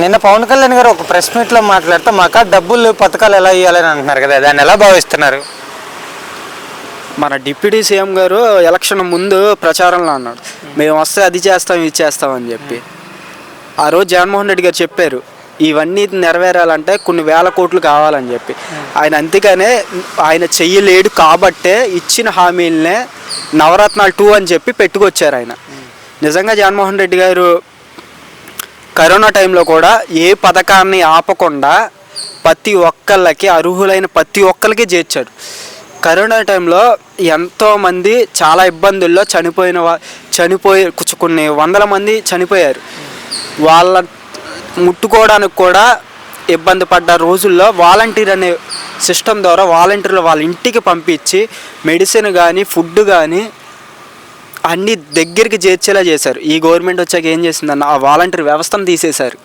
నిన్న పవన్ కళ్యాణ్ గారు ఒక ప్రెస్ మీట్లో మాట్లాడుతూ మాకు డబ్బులు పథకాలు ఎలా ఇవ్వాలని అంటున్నారు కదా, దాన్ని ఎలా భావిస్తున్నారు? మన డిప్యూటీ సీఎం గారు ఎలక్షన్ ముందు ప్రచారంలో అన్నాడు, మేము వస్తే అది చేస్తాం ఇది చేస్తామని చెప్పి. ఆ రోజు జగన్మోహన్ రెడ్డి గారు చెప్పారు ఇవన్నీ నెరవేరాలంటే కొన్ని వేల కోట్లు కావాలని చెప్పి. ఆయన అందుకనే ఆయన చెయ్యలేడు కాబట్టే ఇచ్చిన హామీలనే నవరత్నాలు 2 అని చెప్పి పెట్టుకొచ్చారు ఆయన. నిజంగా జగన్మోహన్ రెడ్డి గారు కరోనా టైంలో కూడా ఏ పథకాన్ని ఆపకుండా ప్రతి ఒక్కళ్ళకి అర్హులైన ప్రతి ఒక్కరికి చేర్చాడు. కరోనా టైంలో ఎంతోమంది చాలా ఇబ్బందుల్లో చనిపోయి కొన్ని వందల మంది చనిపోయారు. వాళ్ళ ముట్టుకోవడానికి కూడా ఇబ్బంది పడ్డ రోజుల్లో వాలంటీర్ అనే సిస్టమ్ ద్వారా వాలంటీర్లు వాళ్ళ ఇంటికి పంపించి మెడిసిన్ కానీ ఫుడ్ కానీ అన్నీ దగ్గరికి చేర్చేలా చేశారు. ఈ గవర్నమెంట్ వచ్చాక ఏం చేసిందన్న ఆ వాలంటీర్ వ్యవస్థను తీసేశారు.